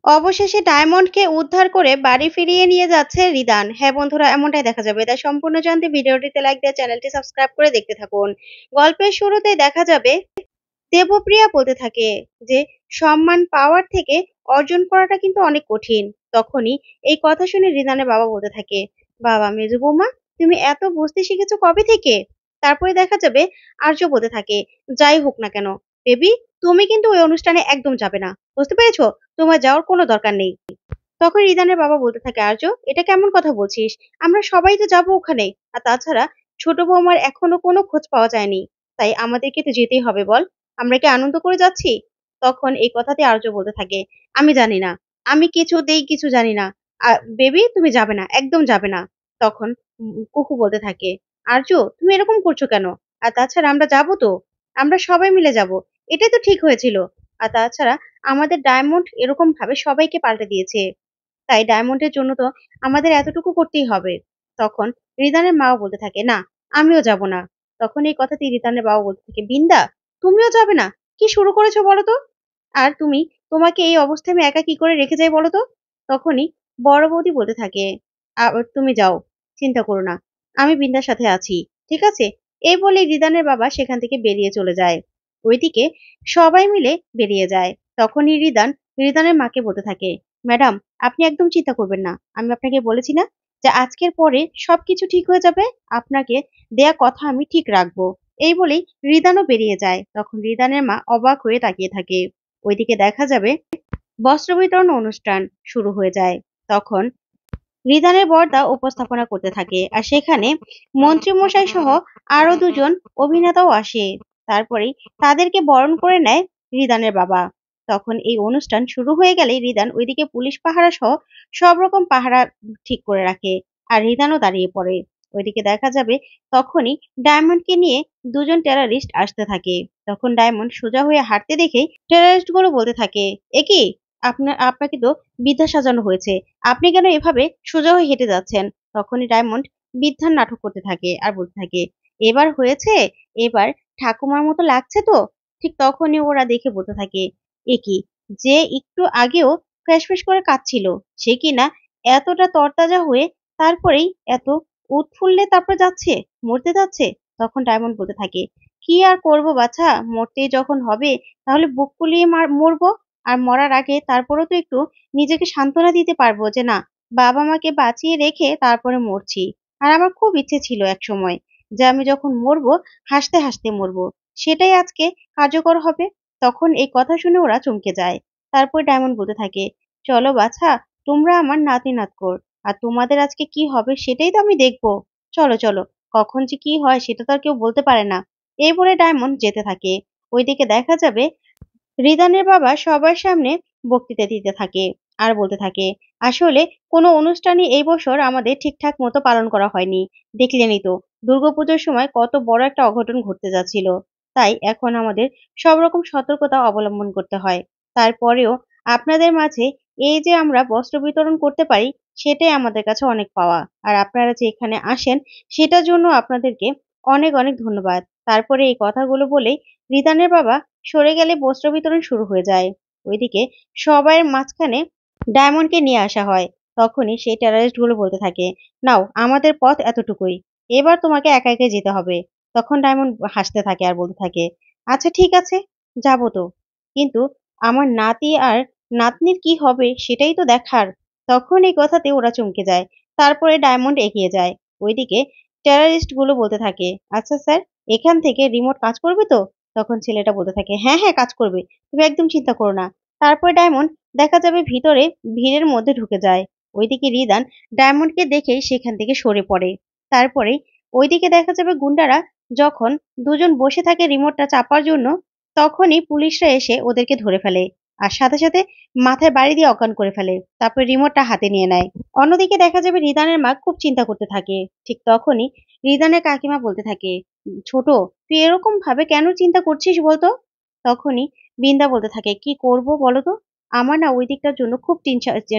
অবশেষে ডায়মন্ডকে উদ্ধার করে বাড়ি ফিরিয়ে নিয়ে যাচ্ছে রিদান। হ্যাঁ বন্ধুরা, এমনটাই দেখা যাবে। তাই সম্পূর্ণ জানতে ভিডিওটিতে লাইক দিয়ে চ্যানেলটি সাবস্ক্রাইব করে দেখতে থাকুন। গল্পের শুরুতেই দেখা যাবে দেবপ্রিয়া বলতে থাকে যে সম্মান পাওয়ার থেকে অর্জন করাটা কিন্তু অনেক কঠিন। তখনই এই কথা শুনে রিদানের বাবা বলতে থাকে, বাবা মেজো বৌমা, তুমি এত বুঝতে শিখেছো কবে থেকে? তারপরে দেখা যাবে আর্য বলতে থাকে, যাই হোক না কেন বেবি, তুমি কিন্তু ওই অনুষ্ঠানে একদম যাবে না, বুঝতে পেরেছো? তোমার যাওয়ার কোনো দরকার নেই। তখন রিদানের বাবা বলতে থাকে, আর্য, এটা কেমন কথা বলছিস? আমরা সবাই তো যাবো ওখানে। আর তাছাড়া ছোট বৌমার এখনো কোনো খোঁজ পাওয়া যায়নি, তাই আমাদেরকে তো যেতেই হবে বল। আমরা কি আনন্দ করে যাচ্ছি? তখন এই কথাতে আর্য বলতে থাকে, আমি জানি না, আমি কিছুতেই কিছু জানি না। বেবি, তুমি যাবে না, একদম যাবে না। তখন কুকু বলতে থাকে, আর্য, তুমি এরকম করছো কেন? আর তাছাড়া আমরা যাবো তো, আমরা সবাই মিলে যাব। এটাই তো ঠিক হয়েছিল। আর তাছাড়া আমাদের ডায়মন্ড এরকম ভাবে সবাইকে পাল্টে দিয়েছে, তাই ডায়মন্ডের জন্য তো আমাদের এতটুকু করতেই হবে। তখন রিদানের মাও বলতে থাকে, না, আমিও যাব না। তখন এই কথাতে রিদানের বাবা বলতে থাকে, বিন্দা, তুমিও যাবে না? কি শুরু করেছো বলো তো? আর তোমাকে এই অবস্থায় আমি একা কি করে রেখে যাই বলো তো? তখনই বড় বৌদি বলতে থাকে, তুমি যাও, চিন্তা করো না, আমি বিন্দার সাথে আছি, ঠিক আছে? এই বলে রিদানের বাবা সেখান থেকে বেরিয়ে চলে যায়। ওইদিকে সবাই মিলে বেরিয়ে যায়। তখনই রিদানের মাকে বলতে থাকে, ম্যাডাম, আপনি একদম চিন্তা করবেন না। আমি আপনাকে বলেছি না যে আজকের পরে সবকিছু ঠিক হয়ে যাবে। আপনাকে দেয়া কথা আমি ঠিক রাখবো। এই বলেই রিদানও বেরিয়ে যায়। তখন রিদানের মা অবাক হয়ে তাকিয়ে থাকে। ওইদিকে দেখা যাবে বস্ত্র বিতরণ অনুষ্ঠান শুরু হয়ে যায়। তখন রিদানের বর্দা উপস্থাপনা করতে থাকে আর সেখানে মন্ত্রীমশাই সহ আরো দুজন অভিনেতাও আসে। তারপরেই তাদেরকে বরণ করে নেয় রিদানের বাবা। তখন এই অনুষ্ঠান শুরু হয়ে গেলে রিদান ওইদিকে পুলিশ পাহারা সহ সব রকম পাহারা ঠিক করে রাখে। আর রিদানও দাঁড়িয়ে পড়ে। ওইদিকে দেখা যাবে তখনই ডায়মন্ডকে নিয়ে দুজন টেরারিস্ট আসতে থাকে। তখন ডায়মন্ড সোজা হয়ে হাঁটতে দেখে টেরারিস্ট গুলো বলতে থাকে, একি, আপনাকে তো বিদ্যা সাজানো হয়েছে, আপনি কেন এভাবে সোজা হয়ে হেঁটে যাচ্ছেন? তখনই ডায়মন্ড বিদ্যার নাটক করতে থাকে আর বলতে থাকে, এবার হয়েছে, এবার ঠাকুমার মতো লাগছে তো? ঠিক তখনই ওরা দেখে বলতে থাকে, এ কি, যে একটু আগেও ফ্যাসফ্যাস করে কাঁদছিল, সে কিনা এতটা তরতাজা হয়ে তারপরেই এত উৎফুল্লে তারপর যাচ্ছে, মরতে যাচ্ছে। তখন ডায়মন্ড বলতে থাকে, কি আর করবো বাছা, মরতেই যখন হবে তাহলে বুক ফুলিয়ে মরবো। আর মরার আগে তারপরেও তো একটু নিজেকে সান্ত্বনা দিতে পারবো যে না, বাবা মাকে বাঁচিয়ে রেখে তারপরে মরছি। আর আমার খুব ইচ্ছে ছিল একসময় যে আমি যখন মরবো হাসতে হাসতে মরবো, সেটাই আজকে কার্যকর হবে। তখন এই কথা শুনে ওরা চমকে যায়। তারপর ডায়মন্ড বলতে থাকে, চলো বাছা, তোমরা আমার নাতি নাতকর, আর তোমাদের আজকে কি হবে সেটাই তো আমি দেখবো। চলো চলো, কখন যে কি হয় সেটা তো আর কেউ বলতে পারে না। এই বলে ডায়মন্ড যেতে থাকে। ওইদিকে দেখা যাবে রিদানের বাবা সবার সামনে বক্তৃতা দিতে থাকে আর বলতে থাকে, আসলে কোনো অনুষ্ঠানই এই বছর আমাদের ঠিকঠাক মতো পালন করা হয়নি। দেখলেনই তো দুর্গাপুজোর সময় কত বড় একটা অঘটন ঘটতে যাচ্ছিল। তাই এখন আমাদের সব রকম সতর্কতা অবলম্বন করতে হয়। তারপরেও আপনাদের মাঝে এই যে আমরা বস্ত্র বিতরণ করতে পারি, সেটাই আমাদের কাছে অনেক পাওয়া। আর আপনারা যে এখানে আসেন, সেটার জন্য আপনাদেরকে অনেক অনেক ধন্যবাদ। তারপরে এই কথাগুলো বলে রিদানের বাবা সরে গেলে বস্ত্র বিতরণ শুরু হয়ে যায়। ওইদিকে সবাইয়ের মাঝখানে ডায়মন্ডকে নিয়ে আসা হয়। তখনই সেই টেরারিস্ট গুলো বলতে থাকে, নাও, আমাদের পথ এতটুকুই, এবার তোমাকে একা একাই যেতে হবে। তখন ডায়মন্ড হাসতে থাকে আর বলতে থাকে, আচ্ছা ঠিক আছে, যাবো তো, কিন্তু আমার নাতি আর নাতনির কি হবে সেটাই তো দেখার। তখন এই কথাতে ওরা চমকে যায়। তারপরে ডায়মন্ড এগিয়ে যায়। ওইদিকে টেরারিস্ট গুলো বলতে থাকে, আচ্ছা স্যার, এখান থেকে রিমোট কাজ করবে তো? তখন ছেলেটা বলতে থাকে, হ্যাঁ হ্যাঁ, কাজ করবে, তুমি একদম চিন্তা করো না। তারপরে ডায়মন্ড দেখা যাবে ভিতরে ভিড়ের মধ্যে ঢুকে যায়। ওইদিকে রিদান ডায়মন্ডকে দেখেই সেখান থেকে সরে পড়ে। তারপরে ওইদিকে দেখা যাবে গুন্ডারা যখন দুজন বসে থাকে রিমোটটা চাপার জন্য, তখনই পুলিশরা এসে ওদেরকে ধরে ফেলে আর সাথে সাথে মাথায় বাড়ি দিয়ে অজ্ঞান করে ফেলে। তারপর রিমোটটা হাতে নিয়ে নেয়। অন্যদিকে দেখা যাবে রিদানের মা খুব চিন্তা করতে থাকে। ঠিক তখনই রিদানের কাকিমা বলতে থাকে, ছোট, তুই এরকম ভাবে কেন চিন্তা করছিস বলতো? তখনই বিন্দা বলতে থাকে, কি করব বলো তো, আমার না ওই দিকটার জন্য খুব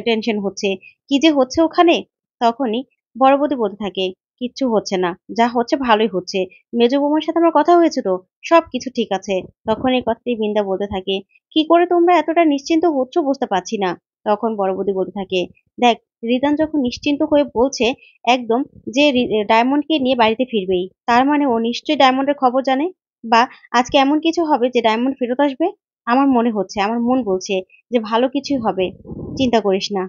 টেনশন হচ্ছে, কি যে হচ্ছে ওখানে। তখনই বড় বৌদি বলতে থাকে, কিচ্ছু হচ্ছে না, যা হচ্ছে ভালোই হচ্ছে, মেজো বৌমার সাথে আমার কথা হয়েছে তো, সবকিছু ঠিক আছে। তখন এই কথাটি বিন্দা বলতে থাকে, কি করে তোমরা এতটা নিশ্চিন্ত হচ্ছ বুঝতে পারছি না। তখন বড় বৌদি বলতে থাকে, দেখ রিদান যখন নিশ্চিন্ত হয়ে বলছে একদম যে ডায়মন্ডকে নিয়ে বাড়িতে ফিরবেই, তার মানে ও নিশ্চয়ই ডায়মন্ডের খবর জানে, বা আজকে এমন কিছু হবে যে ডায়মন্ড ফেরত আসবে। আমার মনে হচ্ছে, আমার মন বলছে যে ভালো কিছুই হবে, চিন্তা করিস না।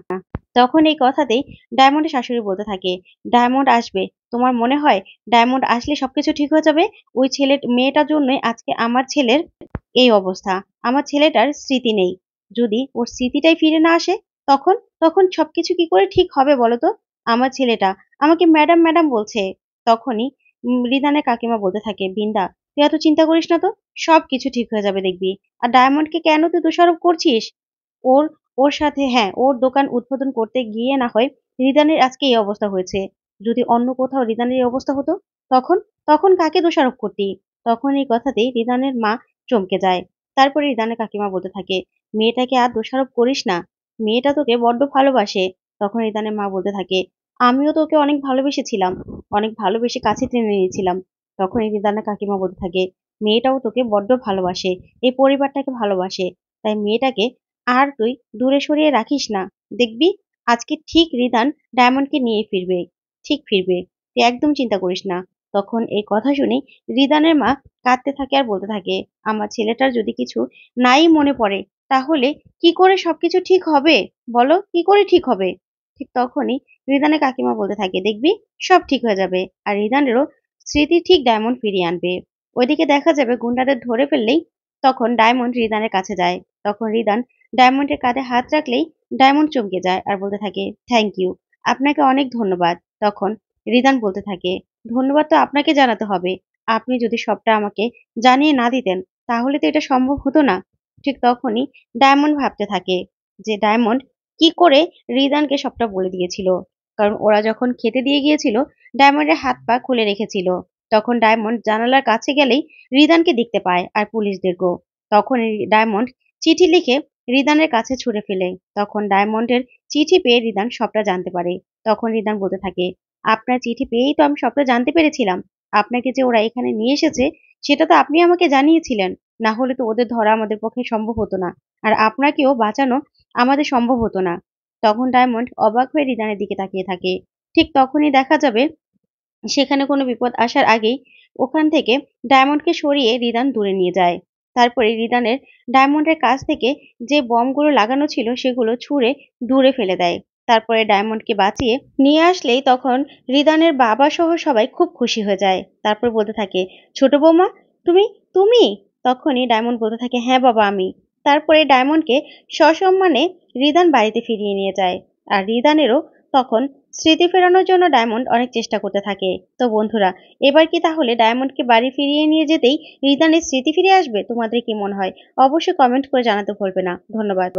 তখন এই কথাতেই ডায়মন্ডের শাশুড়ি বলতে থাকে, ডায়মন্ড আসবে? তোমার মনে হয় ডায়মন্ড আসলে সবকিছু ঠিক হয়ে যাবে? ওই মেয়েটার জন্যই আজকে আমার ছেলের এই অবস্থা। আমার ছেলেটার স্মৃতি নেই। যদি ওর স্মৃতিটাই ফিরে না আসে, তখন তখন সবকিছু কি করে ঠিক হবে বলো তো? আমার ছেলেটা আমাকে ম্যাডাম ম্যাডাম বলছে। তখনই রিদানের কাকিমা বলতে থাকে, বিন্দা তুই এত চিন্তা করিস না তো, সবকিছু ঠিক হয়ে যাবে দেখবি। আর ডায়মন্ডকে কেন তুই দোষারোপ করছিস? ওর ওর সাথে, হ্যাঁ, ওর দোকান উদ্বোধন করতে গিয়ে না হয় রিদানের আজকে এই অবস্থা হয়েছে। যদি অন্য কোথাও রিদানের এই অবস্থা হতো, তখন তখন কাকে দোষারোপ করতি? তখন এই কথাতেই রিদানের মা চমকে যায়। তারপরে রিদানের কাকিমা বলতে থাকে, মেয়েটাকে আর দোষারোপ করিস না, মেয়েটা তোকে বড্ড ভালোবাসে। তখন রিদানের মা বলতে থাকে, আমিও তোকে অনেক ভালোবেসেছিলাম, অনেক ভালোবেসে কাছে টেনে নিয়েছিলাম। তখন এই রিদানের কাকিমা বলতে থাকে, মেয়েটাও তোকে বড্ড ভালোবাসে, এই পরিবারটাকে ভালোবাসে, তাই মেয়েটাকে আর তুই দূরে সরিয়ে রাখিস না। দেখবি আজকে ঠিক রিদান ডায়মন্ডকে নিয়ে ফিরবে, ঠিক ফিরবে, তুই একদম চিন্তা করিস না। তখন এই কথা শুনে রিদানের মা কাঁদতে থাকে আর বলতে থাকে, আমার ছেলেটার যদি কিছু নাই মনে পড়ে, তাহলে কি করে সবকিছু ঠিক হবে বলো, কি করে ঠিক হবে? ঠিক তখনই রিদানের কাকিমা বলতে থাকে, দেখবি সব ঠিক হয়ে যাবে, আর রিদানেরও স্মৃতি ঠিক ডায়মন্ড ফিরিয়ে আনবে। ওইদিকে দেখা যাবে গুন্ডাদের ধরে ফেললেই তখন ডায়মন্ড রিদানের কাছে যায়। তখন রিদান ডায়মন্ডের কাঁধে হাত রাখলেই ডায়মন্ড চমকে যায় আর বলতে থাকে, থ্যাংক ইউ, আপনাকে অনেক ধন্যবাদ। তখন রিদান বলতে থাকে, ধন্যবাদ তো আপনাকে জানাতে হবে, আপনি যদি সবটা আমাকে জানিয়ে না দিতেন, তাহলে তো এটা সম্ভব হতো না। ঠিক তখনই ডায়মন্ড ভাবতে থাকে যে ডায়মন্ড কি করে রিদানকে সবটা বলে দিয়েছিল, কারণ ওরা যখন খেতে দিয়ে গিয়েছিল ডায়মন্ডের হাত পা খুলে রেখেছিল। তখন ডায়মন্ড জানালার কাছে গেলেই রিদানকে দেখতে পায় আর পুলিশদেরকেও। তখন ডায়মন্ড চিঠি লিখে রিদানের কাছে ছুঁড়ে ফেলে। তখন ডায়মন্ডের চিঠি পেয়ে রিদান সবটা জানতে পারে। তখন রিদান বলতে থাকে, আপনার চিঠি পেয়েই তো আমি সবটা জানতে পেরেছিলাম। আপনাকে যে ওরা এখানে নিয়ে এসেছে, সেটা তো আপনি আমাকে জানিয়েছিলেন। না হলে তো ওদের ধরা আমাদের পক্ষে সম্ভব হতো না, আর আপনাকেও বাঁচানো আমাদের সম্ভব হতো না। তখন ডায়মন্ড অবাক হয়ে রিদানের দিকে তাকিয়ে থাকে। ঠিক তখনই দেখা যাবে সেখানে কোনো বিপদ আসার আগেই ওখান থেকে ডায়মন্ডকে সরিয়ে রিদান দূরে নিয়ে যায়। তারপরে রিদানের ডায়মন্ডের কাছ থেকে যে বমগুলো লাগানো ছিল সেগুলো ছুঁড়ে দূরে ফেলে দেয়। তারপরে ডায়মন্ডকে বাঁচিয়ে নিয়ে আসলেই তখন রিদানের বাবা সহ সবাই খুব খুশি হয়ে যায়। তারপর বলতে থাকে, ছোট বৌমা, তুমি তুমি তখনই ডায়মন্ড বলতে থাকে, হ্যাঁ বাবা আমি। তারপরে ডায়মন্ডকে সসম্মানে রিদান বাড়িতে ফিরিয়ে নিয়ে যায়। আর রিদানেরও তখন স্মৃতি ফেরানোর জন্য ডায়মন্ড অনেক চেষ্টা করতে থাকে। তো বন্ধুরা, এবার কি তাহলে ডায়মন্ডকে বাড়ি ফিরিয়ে নিয়ে যেতেই রিদানের স্মৃতি ফিরে আসবে? তোমাদের কি মনে হয়? অবশ্যই কমেন্ট করে জানাতে ভুলবে না। ধন্যবাদ।